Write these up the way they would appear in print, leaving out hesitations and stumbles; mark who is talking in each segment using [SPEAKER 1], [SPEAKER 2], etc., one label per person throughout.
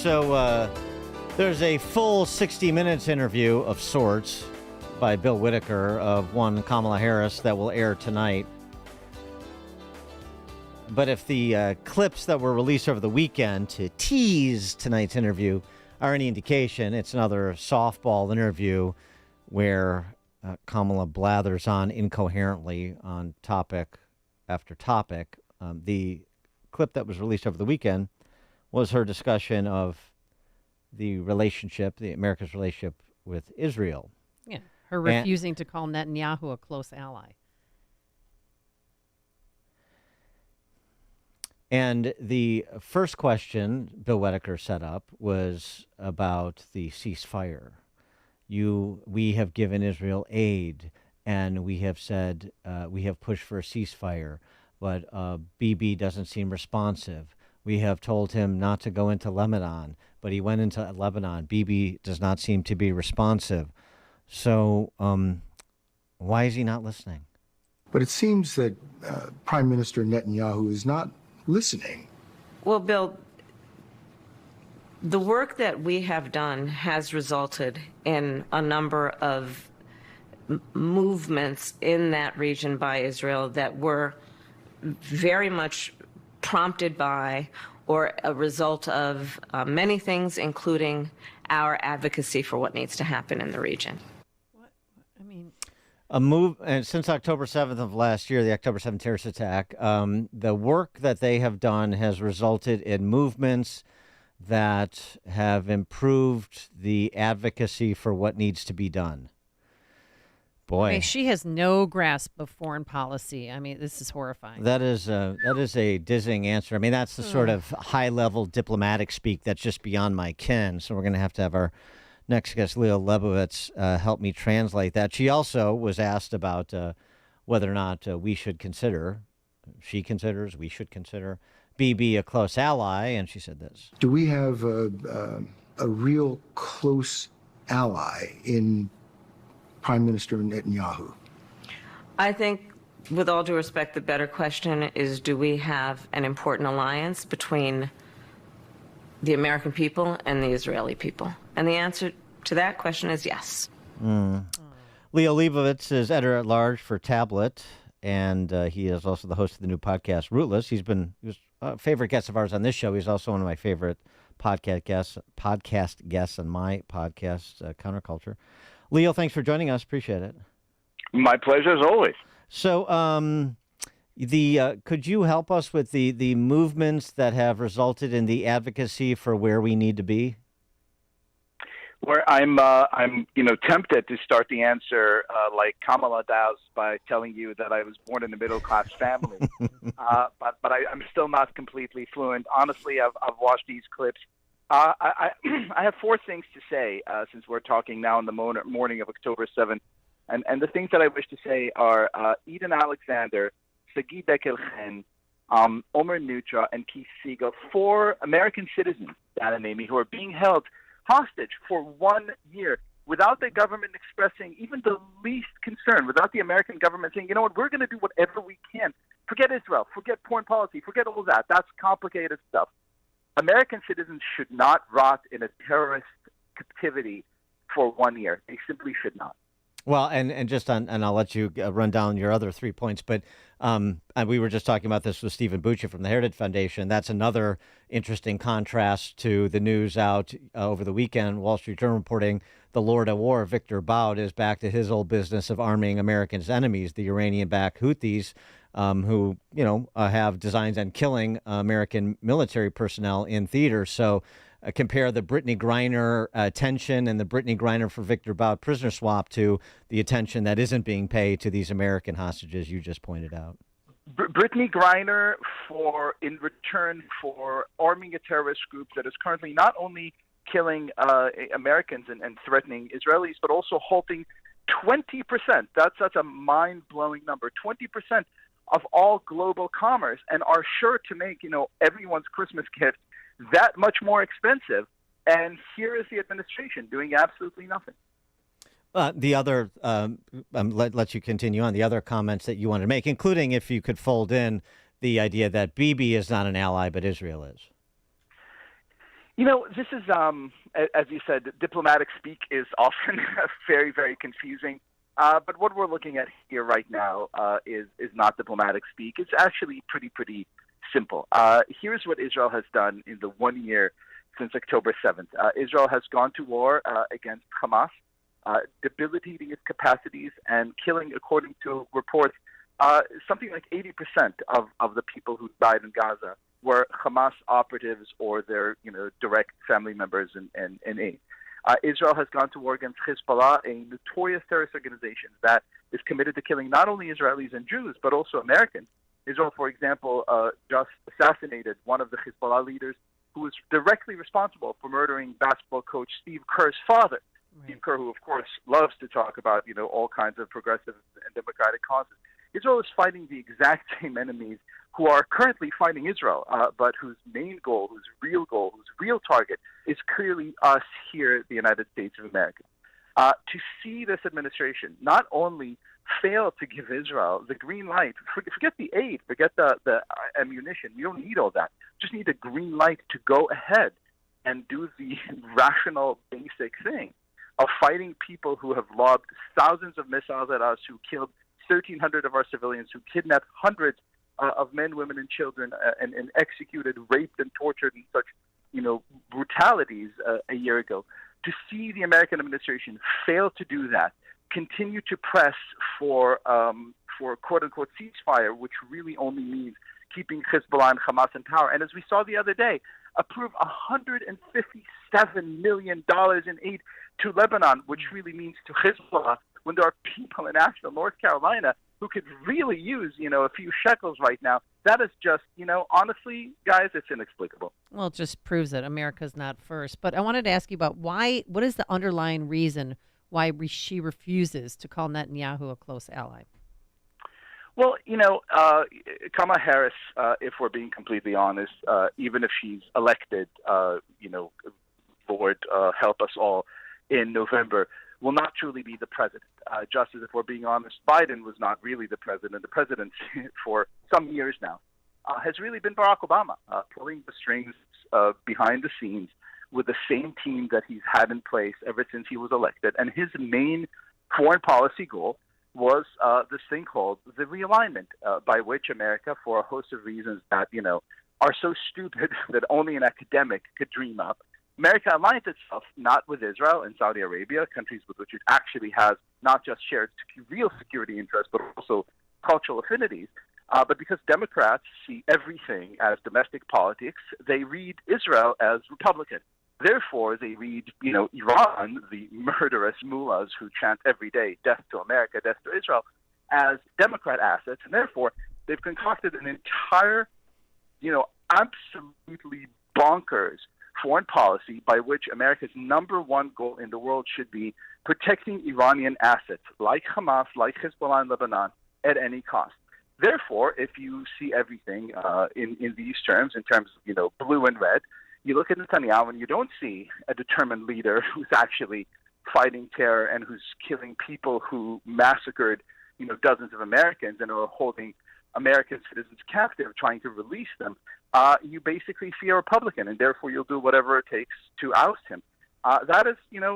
[SPEAKER 1] So there's a full 60 Minutes interview of sorts by Bill Whitaker of one Kamala Harris that will air tonight. But if the clips that were released over the weekend to tease tonight's interview are any indication, it's another softball interview where Kamala blathers on incoherently on topic after topic. The clip that was released over the weekend was her discussion of the America's relationship with Israel.
[SPEAKER 2] Yeah, her refusing to call Netanyahu a close ally.
[SPEAKER 1] And the first question Bill Whitaker set up was about the ceasefire. We have given Israel aid, and we have said we have pushed for a ceasefire, but Bibi doesn't seem responsive. We have told him not to go into Lebanon, but he went into Lebanon. Bibi does not seem to be responsive. So why is he not listening?
[SPEAKER 3] But it seems that Prime Minister Netanyahu is not listening.
[SPEAKER 4] Well, Bill, the work that we have done has resulted in a number of movements in that region by Israel that were very much prompted by or a result of many things, including our advocacy for what needs to happen in the region.
[SPEAKER 1] A move, and since October 7th of last year, the October 7th terrorist attack, the work that they have done has resulted in movements that have improved the advocacy for what needs to be done. Boy,
[SPEAKER 2] I mean, she has no grasp of foreign policy. I mean, this is horrifying.
[SPEAKER 1] That is a dizzying answer. I mean, that's the sort of high-level diplomatic speak that's just beyond my ken. So we're going to have our next guest, Liel Leibovitz, help me translate that. She also was asked about whether or not we should consider, we should consider Bibi a close ally, and she said this.
[SPEAKER 3] Do we have a real close ally in Prime Minister Netanyahu?
[SPEAKER 4] I think, with all due respect, the better question is, do we have an important alliance between the American people and the Israeli people? And the answer to that question is yes.
[SPEAKER 1] Liel Leibovitz is editor-at-large for Tablet, and he is also the host of the new podcast, Rootless. He was a favorite guest of ours on this show. He's also one of my favorite podcast guests on my podcast, Counterculture. Liel, thanks for joining us. Appreciate it.
[SPEAKER 5] My pleasure, as always.
[SPEAKER 1] So, could you help us with the movements that have resulted in the advocacy for where we need to be?
[SPEAKER 5] Where I'm tempted to start the answer like Kamala does by telling you that I was born in a middle-class family, but I'm still not completely fluent. Honestly, I've watched these clips. I have four things to say since we're talking now in the morning of October 7th, and the things that I wish to say are Eden Alexander, Sagi Bekelchen, Omer Nutra, and Keith Siegel, four American citizens, Dan and Amy, who are being held hostage for 1 year without the government expressing even the least concern, without the American government saying, you know what, we're going to do whatever we can. Forget Israel, forget foreign policy, forget all that. That's complicated stuff. American citizens should not rot in a terrorist captivity for 1 year. They simply should not.
[SPEAKER 1] Well, and I'll let you run down your other 3 points, but we were just talking about this with Stephen Bucha from the Heritage Foundation. That's another interesting contrast to the news out over the weekend. Wall Street Journal reporting the Lord of War, Victor Bout, is back to his old business of arming Americans' enemies, the Iranian-backed Houthis, who have designs on killing American military personnel in theaters. So compare the Brittany Griner attention and the Brittany Griner for Victor Bout prisoner swap to the attention that isn't being paid to these American hostages you just pointed out.
[SPEAKER 5] Brittany Griner in return for arming a terrorist group that is currently not only killing Americans and threatening Israelis, but also halting 20%. That's such a mind-blowing number. 20% of all global commerce, and are sure to make everyone's Christmas gift that much more expensive. And here is the administration doing absolutely nothing.
[SPEAKER 1] The other, let you continue on, the other comments that you wanted to make, including if you could fold in the idea that Bibi is not an ally, but Israel is.
[SPEAKER 5] This is, as you said, diplomatic speak is often very, very confusing. But what we're looking at here right now is not diplomatic speak. It's actually pretty simple. Here's what Israel has done in the 1 year since October 7th. Israel has gone to war against Hamas, debilitating its capacities and killing, according to reports, something like 80% of the people who died in Gaza were Hamas operatives or their direct family members and aid. Israel has gone to war against Hezbollah, a notorious terrorist organization that is committed to killing not only Israelis and Jews, but also Americans. Israel, for example, just assassinated one of the Hezbollah leaders who was directly responsible for murdering basketball coach Steve Kerr's father. Right. Steve Kerr, who, of course, loves to talk about, all kinds of progressive and democratic causes. Israel is fighting the exact same enemies who are currently fighting Israel, but whose main goal, whose real target is clearly us here, the United States of America. To see this administration not only fail to give Israel the green light, forget the aid, forget the ammunition, we don't need all that, just need a green light to go ahead and do the rational, basic thing of fighting people who have lobbed thousands of missiles at us, who killed 1,300 of our civilians, who kidnapped hundreds of men, women, and children, and executed, raped, and tortured in such, brutalities a year ago. To see the American administration fail to do that, continue to press for quote-unquote ceasefire, which really only means keeping Hezbollah and Hamas in power. And as we saw the other day, approve $157 million in aid to Lebanon, which really means to Hezbollah, when there are people in Asheville, North Carolina, who could really use, a few shekels right now. That is just, honestly, guys, it's inexplicable.
[SPEAKER 2] Well, it just proves that America's not first. But I wanted to ask you about what is the underlying reason why she refuses to call Netanyahu a close ally?
[SPEAKER 5] Well, Kamala Harris, if we're being completely honest, even if she's elected, Lord help us all, in November, will not truly be the president. Just as, if we're being honest, Biden was not really the president. The president for some years now has really been Barack Obama, pulling the strings behind the scenes with the same team that he's had in place ever since he was elected. And his main foreign policy goal was this thing called the realignment, by which America, for a host of reasons that, are so stupid that only an academic could dream up, America aligns itself not with Israel and Saudi Arabia, countries with which it actually has not just shared real security interests, but also cultural affinities. But because Democrats see everything as domestic politics, they read Israel as Republican. Therefore, they read, Iran, the murderous mullahs who chant every day, death to America, death to Israel, as Democrat assets. And therefore, they've concocted an entire, absolutely bonkers foreign policy by which America's number one goal in the world should be protecting Iranian assets like Hamas, like Hezbollah in Lebanon, at any cost. Therefore, if you see everything in these terms, in terms of, blue and red, you look at Netanyahu and you don't see a determined leader who's actually fighting terror and who's killing people who massacred, dozens of Americans and are holding American citizens captive, trying to release them. You basically see a Republican, and therefore you'll do whatever it takes to oust him. That is,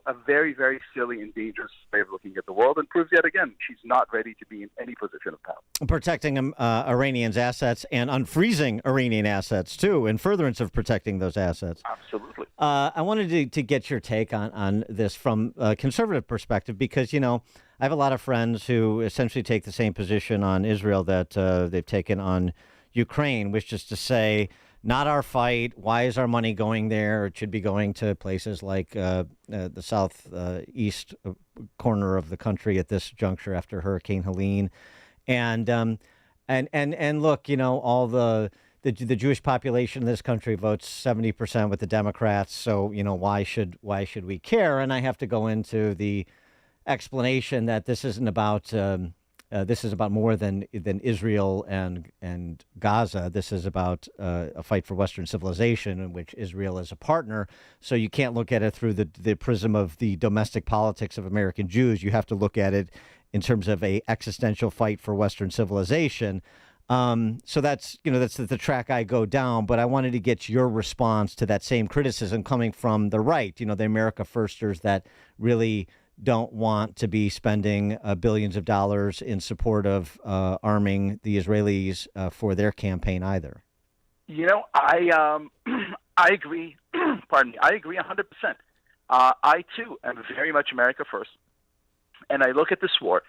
[SPEAKER 5] a very, very silly and dangerous way of looking at the world, and proves yet again she's not ready to be in any position of power.
[SPEAKER 1] Protecting Iranians' assets and unfreezing Iranian assets, too, in furtherance of protecting those assets.
[SPEAKER 5] Absolutely.
[SPEAKER 1] I wanted to get your take on this from a conservative perspective, because, I have a lot of friends who essentially take the same position on Israel that they've taken on Ukraine, which is to say, not our fight. Why is our money going there? It should be going to places like the southeast corner of the country at this juncture after Hurricane Helene, and look, all the Jewish population in this country votes 70% with the Democrats. So why should we care? And I have to go into the explanation that this isn't about. This is about more than Israel and Gaza. This is about a fight for Western civilization in which Israel is a partner. So you can't look at it through the prism of the domestic politics of American Jews. You have to look at it in terms of a existential fight for Western civilization. So that's that's the track I go down. But I wanted to get your response to that same criticism coming from the right. The America Firsters that really don't want to be spending billions of dollars in support of arming the Israelis for their campaign either.
[SPEAKER 5] I I agree. Pardon me. I agree 100%. I too am very much America first, and I look at this war,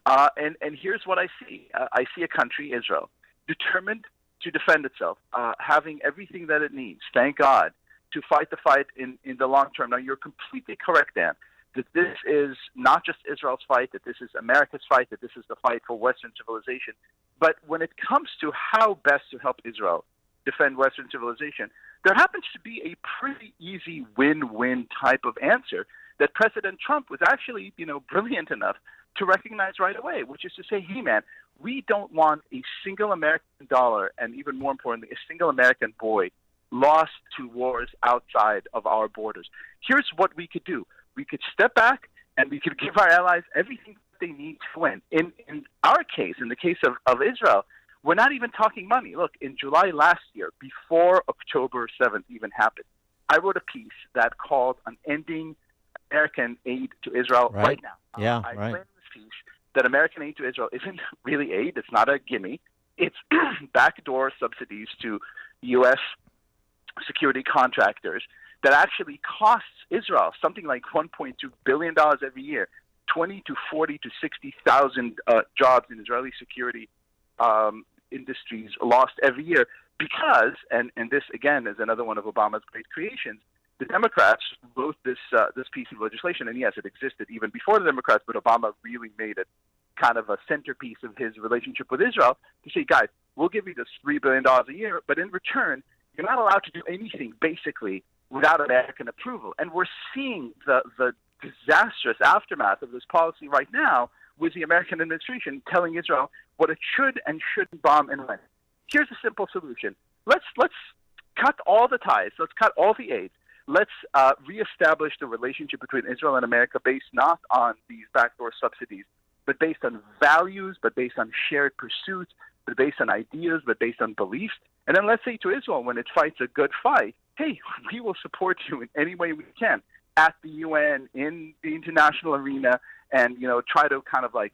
[SPEAKER 5] and here's what I see. I see a country, Israel, determined to defend itself, having everything that it needs. Thank God, to fight the fight in the long term. Now, you're completely correct, Dan, that this is not just Israel's fight, that this is America's fight, that this is the fight for Western civilization. But when it comes to how best to help Israel defend Western civilization, there happens to be a pretty easy win-win type of answer that President Trump was actually, brilliant enough to recognize right away, which is to say, hey, man, we don't want a single American dollar, and even more importantly, a single American boy lost to wars outside of our borders. Here's what we could do. We could step back and we could give our allies everything they need to win. In our case, in the case of Israel, we're not even talking money. Look, in July last year, before October 7th even happened, I wrote a piece that called on ending American aid to Israel right now.
[SPEAKER 1] Yeah,
[SPEAKER 5] I
[SPEAKER 1] right.
[SPEAKER 5] explained in this piece that American aid to Israel isn't really aid. It's not a gimme. It's backdoor subsidies to U.S. security contractors that actually costs Israel something like $1.2 billion every year, 20 to 40 to 60,000 jobs in Israeli security industries lost every year because, and this again is another one of Obama's great creations, the Democrats wrote this piece of legislation, and yes, it existed even before the Democrats, but Obama really made it kind of a centerpiece of his relationship with Israel to say, guys, we'll give you this $3 billion a year, but in return, you're not allowed to do anything basically without American approval. And we're seeing the disastrous aftermath of this policy right now with the American administration telling Israel what it should and shouldn't bomb and when. Here's a simple solution. Let's cut all the ties. Let's cut all the aid. Let's reestablish the relationship between Israel and America based not on these backdoor subsidies, but based on values, but based on shared pursuits, but based on ideas, but based on beliefs. And then let's say to Israel, when it fights a good fight, hey, we will support you in any way we can at the UN, in the international arena, and try to kind of like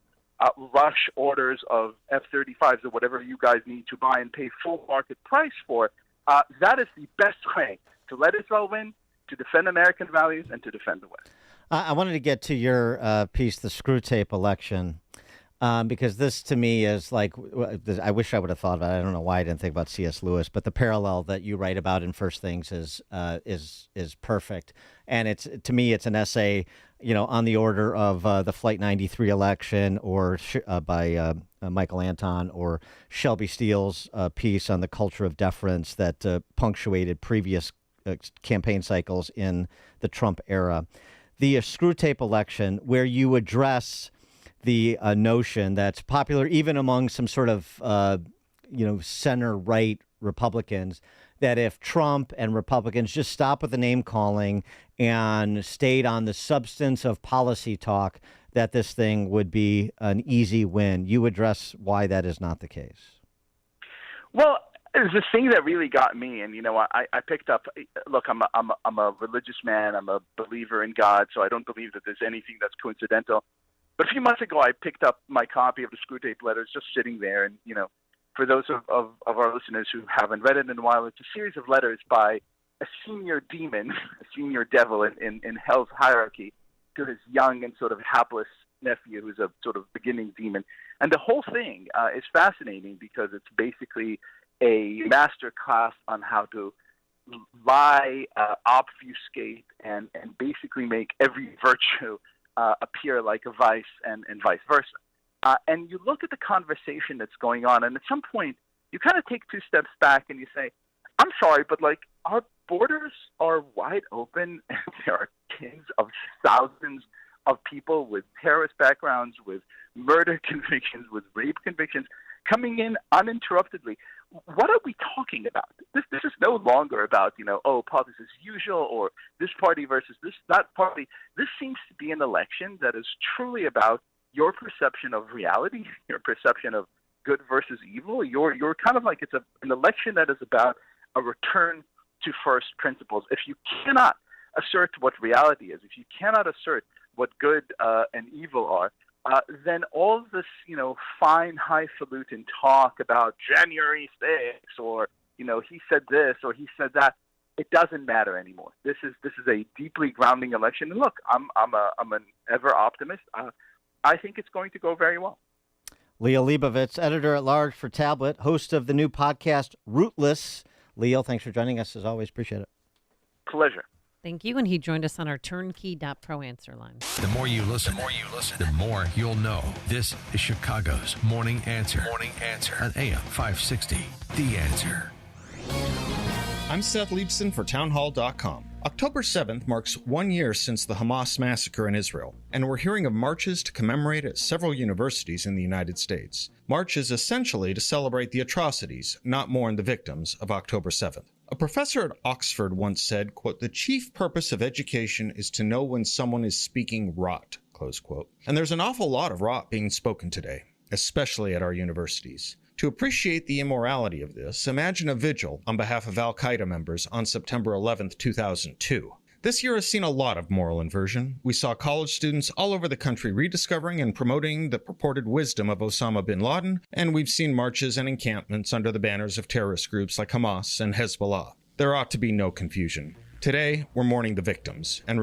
[SPEAKER 5] rush orders of F-35s or whatever you guys need to buy and pay full market price for. That is the best way to let Israel win, to defend American values, and to defend the West.
[SPEAKER 1] I wanted to get to your piece, the screw tape election, because this to me is like, I wish I would have thought about it. I don't know why I didn't think about C.S. Lewis, but the parallel that you write about in First Things is perfect. And to me, it's an essay, on the order of the Flight 93 election or by Michael Anton or Shelby Steele's piece on the culture of deference that punctuated previous campaign cycles in the Trump era. The screw tape election, where you address the notion that's popular even among some sort of, center-right Republicans, that if Trump and Republicans just stop with the name-calling and stayed on the substance of policy talk, that this thing would be an easy win. You address why that is not the case.
[SPEAKER 5] Well, it's the thing that really got me, and I picked up. Look, I'm a religious man. I'm a believer in God, so I don't believe that there's anything that's coincidental. But a few months ago, I picked up my copy of the Screw Tape Letters, just sitting there. And for those of our listeners who haven't read it in a while, it's a series of letters by a senior demon, a senior devil in hell's hierarchy, to his young and sort of hapless nephew, who's a sort of beginning demon. And the whole thing is fascinating because it's basically a master class on how to lie, obfuscate, and basically make every virtue appear like a vice and vice versa. And you look at the conversation that's going on, and at some point, you kind of take two steps back and you say, I'm sorry, but like our borders are wide open, and there are tens of thousands of people with terrorist backgrounds, with murder convictions, with rape convictions, coming in uninterruptedly. What are we talking about? This is no longer about, politics as usual, or this party versus that party. This seems to be an election that is truly about your perception of reality, your perception of good versus evil. You're kind of like it's an election that is about a return to first principles. If you cannot assert what reality is, if you cannot assert what good and evil are, then all this, fine highfalutin talk about January 6th or, he said this or he said that, it doesn't matter anymore. This is a deeply grounding election. And look, I'm an ever optimist. I think it's going to go very well.
[SPEAKER 1] Liel Leibovitz, editor-at-large for Tablet, host of the new podcast Rootless. Liel, thanks for joining us as always. Appreciate it.
[SPEAKER 5] Pleasure.
[SPEAKER 2] Thank you. And he joined us on our turnkey.pro answer line.
[SPEAKER 6] The more you listen, the more you'll know. This is Chicago's Morning Answer. On AM 560. The Answer.
[SPEAKER 7] I'm Seth Leibson for townhall.com. October 7th marks 1 year since the Hamas massacre in Israel, and we're hearing of marches to commemorate at several universities in the United States. Marches essentially to celebrate the atrocities, not mourn the victims, of October 7th. A professor at Oxford once said, quote, "The chief purpose of education is to know when someone is speaking rot," close quote. And there's an awful lot of rot being spoken today, especially at our universities. To appreciate the immorality of this, imagine a vigil on behalf of al-Qaeda members on September 11th, 2002. This year has seen a lot of moral inversion. We saw college students all over the country rediscovering and promoting the purported wisdom of Osama bin Laden, and we've seen marches and encampments under the banners of terrorist groups like Hamas and Hezbollah. There ought to be no confusion. Today, we're mourning the victims and